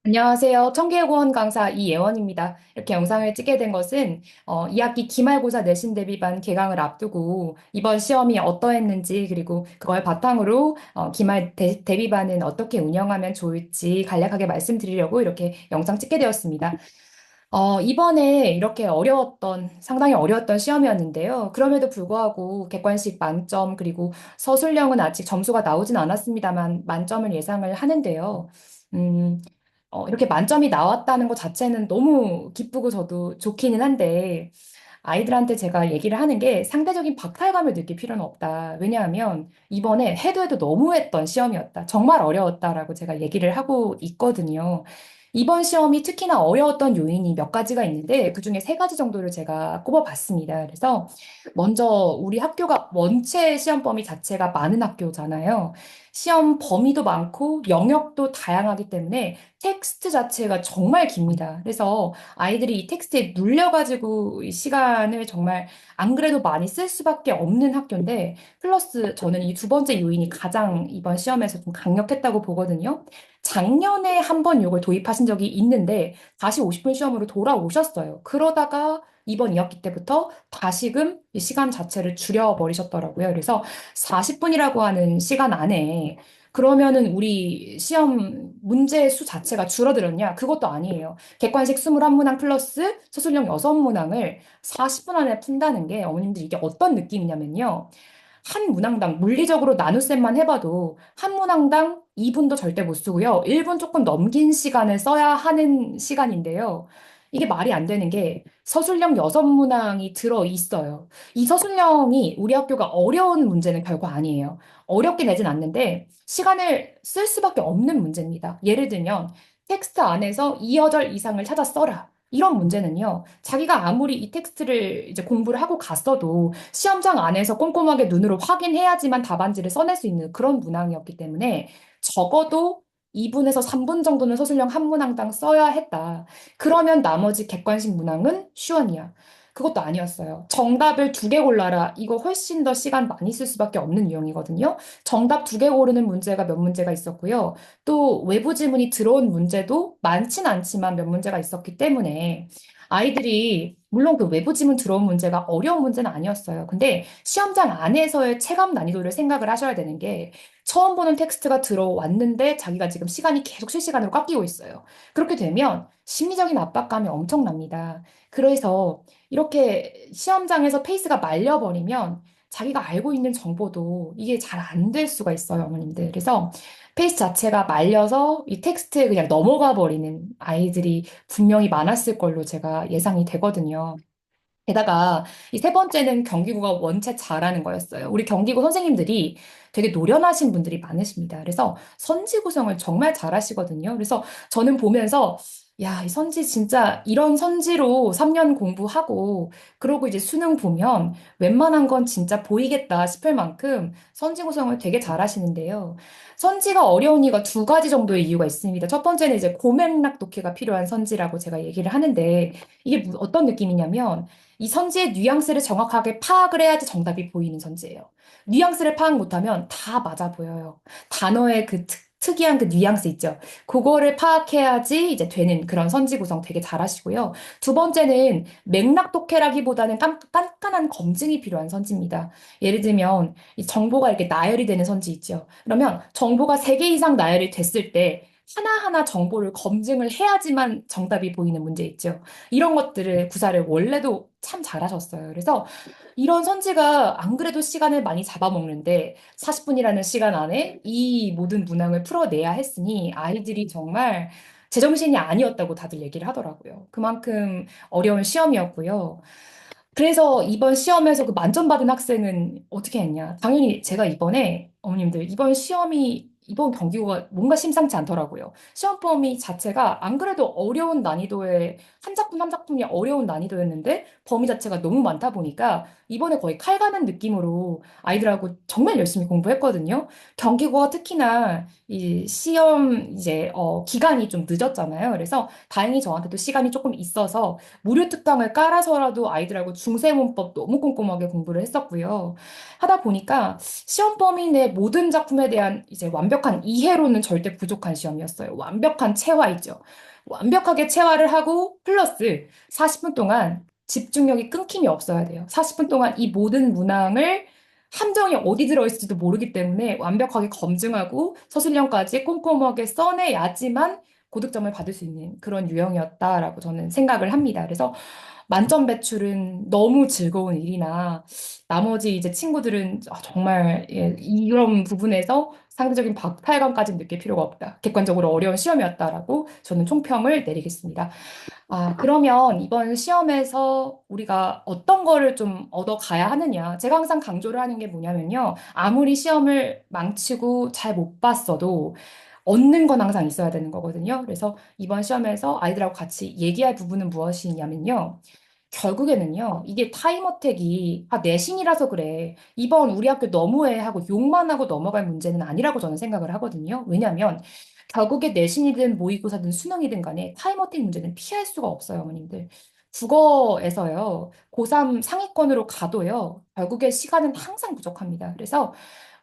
안녕하세요. 청계고원 강사 이예원입니다. 이렇게 영상을 찍게 된 것은 2학기 기말고사 내신 대비반 개강을 앞두고 이번 시험이 어떠했는지 그리고 그걸 바탕으로 기말 대비반은 어떻게 운영하면 좋을지 간략하게 말씀드리려고 이렇게 영상 찍게 되었습니다. 이번에 이렇게 상당히 어려웠던 시험이었는데요. 그럼에도 불구하고 객관식 만점, 그리고 서술형은 아직 점수가 나오진 않았습니다만 만점을 예상을 하는데요. 음, 이렇게 만점이 나왔다는 것 자체는 너무 기쁘고 저도 좋기는 한데, 아이들한테 제가 얘기를 하는 게 상대적인 박탈감을 느낄 필요는 없다. 왜냐하면 이번에 해도 너무했던 시험이었다. 정말 어려웠다라고 제가 얘기를 하고 있거든요. 이번 시험이 특히나 어려웠던 요인이 몇 가지가 있는데 그중에 세 가지 정도를 제가 꼽아봤습니다. 그래서 먼저 우리 학교가 원체 시험 범위 자체가 많은 학교잖아요. 시험 범위도 많고 영역도 다양하기 때문에 텍스트 자체가 정말 깁니다. 그래서 아이들이 이 텍스트에 눌려가지고 이 시간을 정말 안 그래도 많이 쓸 수밖에 없는 학교인데, 플러스 저는 이 두 번째 요인이 가장 이번 시험에서 좀 강력했다고 보거든요. 작년에 한 번 이걸 도입하신 적이 있는데, 다시 50분 시험으로 돌아오셨어요. 그러다가 이번 2학기 때부터 다시금 이 시간 자체를 줄여버리셨더라고요. 그래서 40분이라고 하는 시간 안에 그러면은 우리 시험 문제 수 자체가 줄어들었냐? 그것도 아니에요. 객관식 21문항 플러스 서술형 6문항을 40분 안에 푼다는 게 어머님들 이게 어떤 느낌이냐면요. 한 문항당 물리적으로 나눗셈만 해봐도 한 문항당 2분도 절대 못 쓰고요. 1분 조금 넘긴 시간을 써야 하는 시간인데요. 이게 말이 안 되는 게 서술형 6문항이 들어 있어요. 이 서술형이 우리 학교가 어려운 문제는 결코 아니에요. 어렵게 내진 않는데 시간을 쓸 수밖에 없는 문제입니다. 예를 들면 텍스트 안에서 2어절 이상을 찾아 써라. 이런 문제는요, 자기가 아무리 이 텍스트를 이제 공부를 하고 갔어도 시험장 안에서 꼼꼼하게 눈으로 확인해야지만 답안지를 써낼 수 있는 그런 문항이었기 때문에 적어도 2분에서 3분 정도는 서술형 한 문항당 써야 했다. 그러면 나머지 객관식 문항은 쉬원이야. 그것도 아니었어요. 정답을 2개 골라라. 이거 훨씬 더 시간 많이 쓸 수밖에 없는 유형이거든요. 정답 2개 고르는 문제가 몇 문제가 있었고요. 또 외부 지문이 들어온 문제도 많진 않지만 몇 문제가 있었기 때문에 아이들이 물론 그 외부 지문 들어온 문제가 어려운 문제는 아니었어요. 근데 시험장 안에서의 체감 난이도를 생각을 하셔야 되는 게 처음 보는 텍스트가 들어왔는데 자기가 지금 시간이 계속 실시간으로 깎이고 있어요. 그렇게 되면 심리적인 압박감이 엄청납니다. 그래서 이렇게 시험장에서 페이스가 말려버리면 자기가 알고 있는 정보도 이게 잘 안 될 수가 있어요, 어머님들. 그래서 페이스 자체가 말려서 이 텍스트에 그냥 넘어가 버리는 아이들이 분명히 많았을 걸로 제가 예상이 되거든요. 게다가 이 세 번째는 경기고가 원체 잘하는 거였어요. 우리 경기고 선생님들이 되게 노련하신 분들이 많으십니다. 그래서 선지 구성을 정말 잘하시거든요. 그래서 저는 보면서 야, 이 선지 진짜 이런 선지로 3년 공부하고 그러고 이제 수능 보면 웬만한 건 진짜 보이겠다 싶을 만큼 선지 구성을 되게 잘하시는데요. 선지가 어려운 이유가 두 가지 정도의 이유가 있습니다. 첫 번째는 이제 고맥락 독해가 필요한 선지라고 제가 얘기를 하는데 이게 어떤 느낌이냐면 이 선지의 뉘앙스를 정확하게 파악을 해야지 정답이 보이는 선지예요. 뉘앙스를 파악 못하면 다 맞아 보여요. 단어의 그 특이한 그 뉘앙스 있죠. 그거를 파악해야지 이제 되는 그런 선지 구성 되게 잘하시고요. 두 번째는 맥락 독해라기보다는 깐깐한 검증이 필요한 선지입니다. 예를 들면 이 정보가 이렇게 나열이 되는 선지 있죠. 그러면 정보가 3개 이상 나열이 됐을 때 하나하나 정보를 검증을 해야지만 정답이 보이는 문제 있죠. 이런 것들을 구사를 원래도 참 잘하셨어요. 그래서 이런 선지가 안 그래도 시간을 많이 잡아먹는데 40분이라는 시간 안에 이 모든 문항을 풀어내야 했으니 아이들이 정말 제정신이 아니었다고 다들 얘기를 하더라고요. 그만큼 어려운 시험이었고요. 그래서 이번 시험에서 그 만점 받은 학생은 어떻게 했냐? 당연히 제가 이번에 어머님들 이번 시험이 이번 경기가 뭔가 심상치 않더라고요. 시험 범위 자체가 안 그래도 어려운 난이도의 한 작품 한 작품이 어려운 난이도였는데 범위 자체가 너무 많다 보니까 이번에 거의 칼 가는 느낌으로 아이들하고 정말 열심히 공부했거든요. 경기고가 특히나 이 시험 이제 기간이 좀 늦었잖아요. 그래서 다행히 저한테도 시간이 조금 있어서 무료 특강을 깔아서라도 아이들하고 중세문법 너무 꼼꼼하게 공부를 했었고요. 하다 보니까 시험 범위 내 모든 작품에 대한 이제 완벽한 완벽한 이해로는 절대 부족한 시험이었어요. 완벽한 체화이죠. 완벽하게 체화를 하고 플러스 40분 동안 집중력이 끊김이 없어야 돼요. 40분 동안 이 모든 문항을 함정이 어디 들어있을지도 모르기 때문에 완벽하게 검증하고 서술형까지 꼼꼼하게 써내야지만 고득점을 받을 수 있는 그런 유형이었다라고 저는 생각을 합니다. 그래서 만점 배출은 너무 즐거운 일이나 나머지 이제 친구들은 정말 이런 부분에서 상대적인 박탈감까지 느낄 필요가 없다. 객관적으로 어려운 시험이었다라고 저는 총평을 내리겠습니다. 그러면 이번 시험에서 우리가 어떤 거를 좀 얻어가야 하느냐. 제가 항상 강조를 하는 게 뭐냐면요. 아무리 시험을 망치고 잘 못 봤어도 얻는 건 항상 있어야 되는 거거든요. 그래서 이번 시험에서 아이들하고 같이 얘기할 부분은 무엇이냐면요. 결국에는요, 이게 타임어택이, 내신이라서 그래. 이번 우리 학교 너무해 하고 욕만 하고 넘어갈 문제는 아니라고 저는 생각을 하거든요. 왜냐면, 결국에 내신이든 모의고사든 수능이든 간에 타임어택 문제는 피할 수가 없어요, 어머님들. 국어에서요, 고3 상위권으로 가도요, 결국에 시간은 항상 부족합니다. 그래서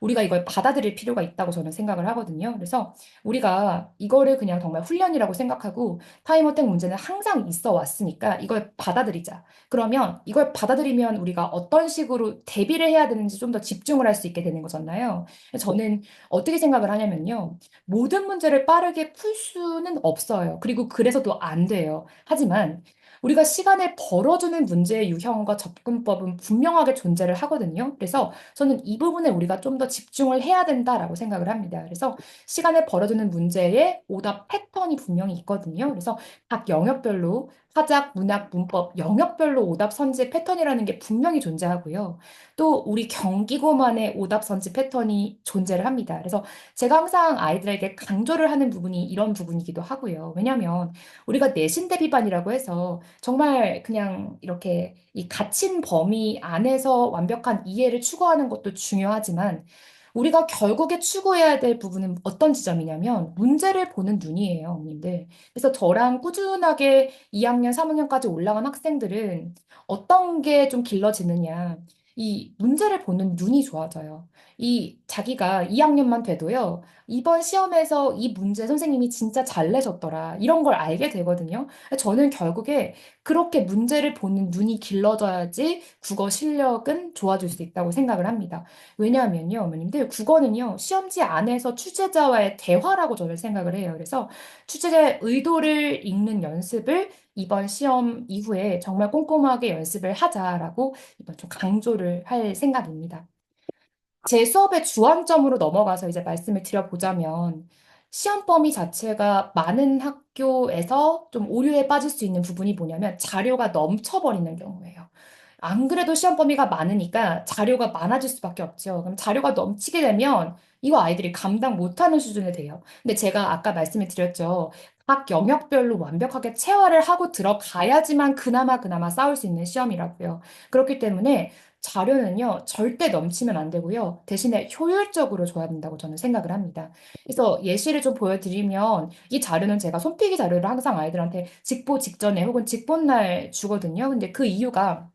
우리가 이걸 받아들일 필요가 있다고 저는 생각을 하거든요. 그래서 우리가 이거를 그냥 정말 훈련이라고 생각하고 타임어택 문제는 항상 있어 왔으니까 이걸 받아들이자. 그러면 이걸 받아들이면 우리가 어떤 식으로 대비를 해야 되는지 좀 더 집중을 할 수 있게 되는 거잖아요. 저는 어떻게 생각을 하냐면요. 모든 문제를 빠르게 풀 수는 없어요. 그리고 그래서도 안 돼요. 하지만 우리가 시간을 벌어주는 문제의 유형과 접근법은 분명하게 존재를 하거든요. 그래서 저는 이 부분에 우리가 좀 더 집중을 해야 된다라고 생각을 합니다. 그래서 시간을 벌어주는 문제의 오답 패턴이 분명히 있거든요. 그래서 각 영역별로 화작, 문학, 문법 영역별로 오답 선지 패턴이라는 게 분명히 존재하고요. 또 우리 경기고만의 오답 선지 패턴이 존재를 합니다. 그래서 제가 항상 아이들에게 강조를 하는 부분이 이런 부분이기도 하고요. 왜냐하면 우리가 내신 대비반이라고 해서 정말 그냥 이렇게 이 갇힌 범위 안에서 완벽한 이해를 추구하는 것도 중요하지만 우리가 결국에 추구해야 될 부분은 어떤 지점이냐면 문제를 보는 눈이에요, 어머님들. 그래서 저랑 꾸준하게 2학년, 3학년까지 올라간 학생들은 어떤 게 좀 길러지느냐. 이 문제를 보는 눈이 좋아져요. 이 자기가 2학년만 돼도요. 이번 시험에서 이 문제 선생님이 진짜 잘 내셨더라. 이런 걸 알게 되거든요. 저는 결국에 그렇게 문제를 보는 눈이 길러져야지 국어 실력은 좋아질 수 있다고 생각을 합니다. 왜냐하면요, 어머님들, 국어는요, 시험지 안에서 취재자와의 대화라고 저는 생각을 해요. 그래서 취재자의 의도를 읽는 연습을 이번 시험 이후에 정말 꼼꼼하게 연습을 하자라고 이번 좀 강조를 할 생각입니다. 제 수업의 주안점으로 넘어가서 이제 말씀을 드려보자면, 시험 범위 자체가 많은 학교에서 좀 오류에 빠질 수 있는 부분이 뭐냐면 자료가 넘쳐버리는 경우예요. 안 그래도 시험 범위가 많으니까 자료가 많아질 수밖에 없죠. 그럼 자료가 넘치게 되면 이거 아이들이 감당 못하는 수준이 돼요. 근데 제가 아까 말씀을 드렸죠. 각 영역별로 완벽하게 체화를 하고 들어가야지만 그나마 싸울 수 있는 시험이라고요. 그렇기 때문에 자료는요, 절대 넘치면 안 되고요. 대신에 효율적으로 줘야 된다고 저는 생각을 합니다. 그래서 예시를 좀 보여드리면, 이 자료는 제가 손필기 자료를 항상 아이들한테 직보 직전에 혹은 직보날 주거든요. 근데 그 이유가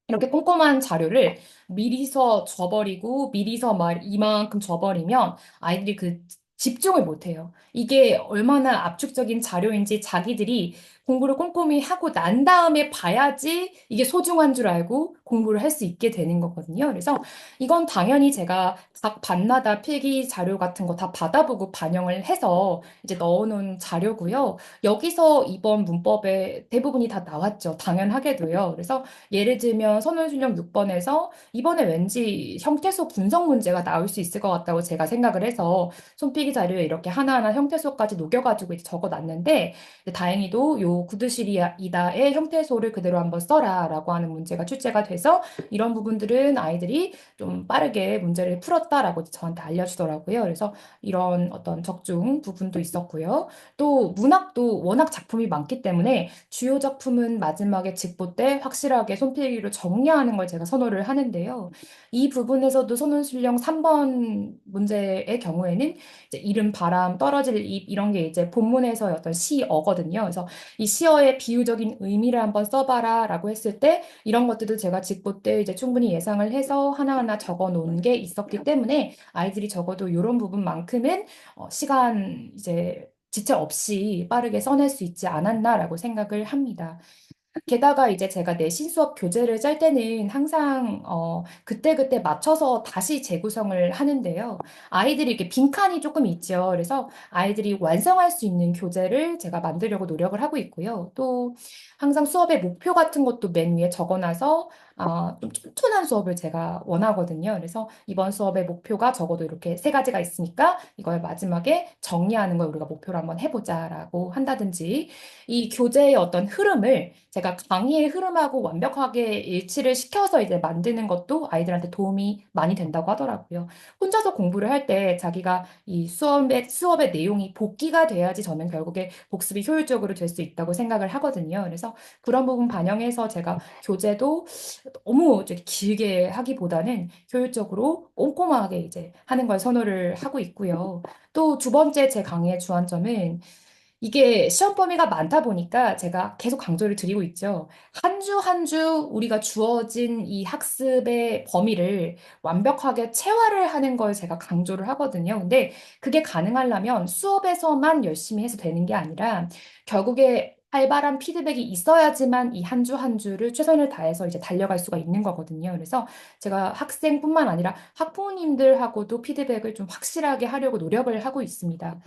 이렇게 꼼꼼한 자료를 미리서 줘버리고, 미리서 막 이만큼 줘버리면 아이들이 그 집중을 못해요. 이게 얼마나 압축적인 자료인지 자기들이 공부를 꼼꼼히 하고 난 다음에 봐야지 이게 소중한 줄 알고 공부를 할 수 있게 되는 거거든요. 그래서 이건 당연히 제가 각 반마다 필기 자료 같은 거 다 받아보고 반영을 해서 이제 넣어놓은 자료고요. 여기서 이번 문법에 대부분이 다 나왔죠. 당연하게도요. 그래서 예를 들면 선행술령 6번에서 이번에 왠지 형태소 분석 문제가 나올 수 있을 것 같다고 제가 생각을 해서 손필기 자료에 이렇게 하나하나 형태소까지 녹여가지고 이제 적어놨는데 다행히도 요 구두실이다의 형태소를 그대로 한번 써라라고 하는 문제가 출제가 돼서 이런 부분들은 아이들이 좀 빠르게 문제를 풀었다라고 저한테 알려주더라고요. 그래서 이런 어떤 적중 부분도 있었고요. 또 문학도 워낙 작품이 많기 때문에 주요 작품은 마지막에 직보 때 확실하게 손필기로 정리하는 걸 제가 선호를 하는데요. 이 부분에서도 선운술령 3번 문제의 경우에는 이제 이름, 바람, 떨어질 입 이런 게 이제 본문에서의 어떤 시어거든요. 그래서 이 이 시어의 비유적인 의미를 한번 써봐라 라고 했을 때 이런 것들도 제가 직보 때 이제 충분히 예상을 해서 하나하나 적어 놓은 게 있었기 때문에 아이들이 적어도 이런 부분만큼은 시간 이제 지체 없이 빠르게 써낼 수 있지 않았나라고 생각을 합니다. 게다가 이제 제가 내신 수업 교재를 짤 때는 항상 그때그때 맞춰서 다시 재구성을 하는데요. 아이들이 이렇게 빈칸이 조금 있죠. 그래서 아이들이 완성할 수 있는 교재를 제가 만들려고 노력을 하고 있고요. 또 항상 수업의 목표 같은 것도 맨 위에 적어놔서 좀 튼튼한 수업을 제가 원하거든요. 그래서 이번 수업의 목표가 적어도 이렇게 세 가지가 있으니까 이걸 마지막에 정리하는 걸 우리가 목표로 한번 해보자라고 한다든지 이 교재의 어떤 흐름을 제가 강의의 흐름하고 완벽하게 일치를 시켜서 이제 만드는 것도 아이들한테 도움이 많이 된다고 하더라고요. 혼자서 공부를 할 때 자기가 이 수업의 내용이 복기가 돼야지 저는 결국에 복습이 효율적으로 될 수 있다고 생각을 하거든요. 그래서 그런 부분 반영해서 제가 교재도 너무 이제 길게 하기보다는 효율적으로 꼼꼼하게 이제 하는 걸 선호를 하고 있고요. 또 두 번째 제 강의의 주안점은 이게 시험 범위가 많다 보니까 제가 계속 강조를 드리고 있죠. 한 주 한 주 우리가 주어진 이 학습의 범위를 완벽하게 체화를 하는 걸 제가 강조를 하거든요. 근데 그게 가능하려면 수업에서만 열심히 해서 되는 게 아니라 결국에 활발한 피드백이 있어야지만 이 한 주 한 주를 최선을 다해서 이제 달려갈 수가 있는 거거든요. 그래서 제가 학생뿐만 아니라 학부모님들하고도 피드백을 좀 확실하게 하려고 노력을 하고 있습니다.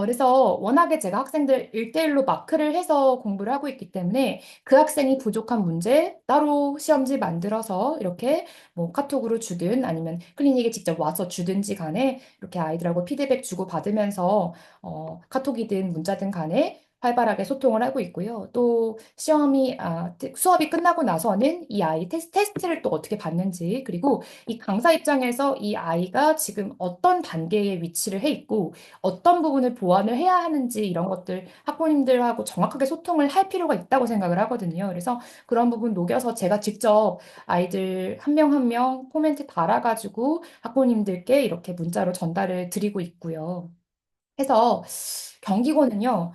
그래서 워낙에 제가 학생들 1대1로 마크를 해서 공부를 하고 있기 때문에 그 학생이 부족한 문제 따로 시험지 만들어서 이렇게 뭐 카톡으로 주든 아니면 클리닉에 직접 와서 주든지 간에 이렇게 아이들하고 피드백 주고 받으면서 카톡이든 문자든 간에 활발하게 소통을 하고 있고요. 또 수업이 끝나고 나서는 이 아이 테스트를 또 어떻게 받는지 그리고 이 강사 입장에서 이 아이가 지금 어떤 단계에 위치를 해 있고 어떤 부분을 보완을 해야 하는지 이런 것들 학부모님들하고 정확하게 소통을 할 필요가 있다고 생각을 하거든요. 그래서 그런 부분 녹여서 제가 직접 아이들 한 명 한 명 코멘트 달아가지고 학부모님들께 이렇게 문자로 전달을 드리고 있고요. 해서 경기고는요,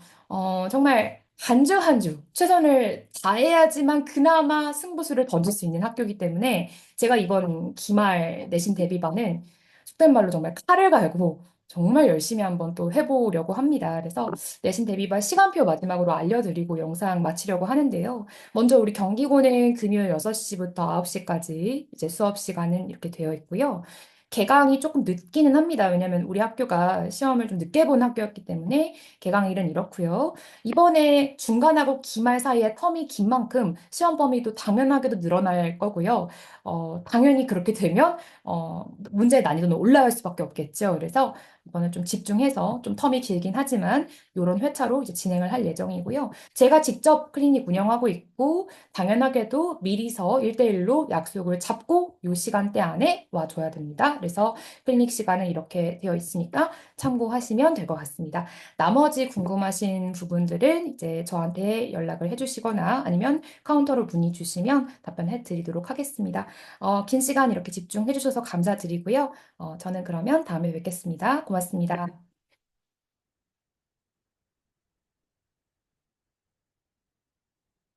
정말 한 주 한 주 최선을 다해야지만 그나마 승부수를 던질 수 있는 학교이기 때문에 제가 이번 기말 내신 대비반은 속된 말로 정말 칼을 갈고 정말 열심히 한번 또 해보려고 합니다. 그래서 내신 대비반 시간표 마지막으로 알려드리고 영상 마치려고 하는데요. 먼저 우리 경기고는 금요일 6시부터 9시까지 이제 수업 시간은 이렇게 되어 있고요. 개강이 조금 늦기는 합니다. 왜냐면 우리 학교가 시험을 좀 늦게 본 학교였기 때문에 개강일은 이렇고요. 이번에 중간하고 기말 사이에 텀이 긴 만큼 시험 범위도 당연하게도 늘어날 거고요. 당연히 그렇게 되면 문제의 난이도는 올라갈 수밖에 없겠죠. 그래서 이거는 좀 집중해서 좀 텀이 길긴 하지만 이런 회차로 이제 진행을 할 예정이고요. 제가 직접 클리닉 운영하고 있고 당연하게도 미리서 1대1로 약속을 잡고 이 시간대 안에 와줘야 됩니다. 그래서 클리닉 시간은 이렇게 되어 있으니까 참고하시면 될 것 같습니다. 나머지 궁금하신 부분들은 이제 저한테 연락을 해주시거나 아니면 카운터로 문의 주시면 답변해 드리도록 하겠습니다. 긴 시간 이렇게 집중해 주셔서 감사드리고요. 저는 그러면 다음에 뵙겠습니다. 고맙습니다.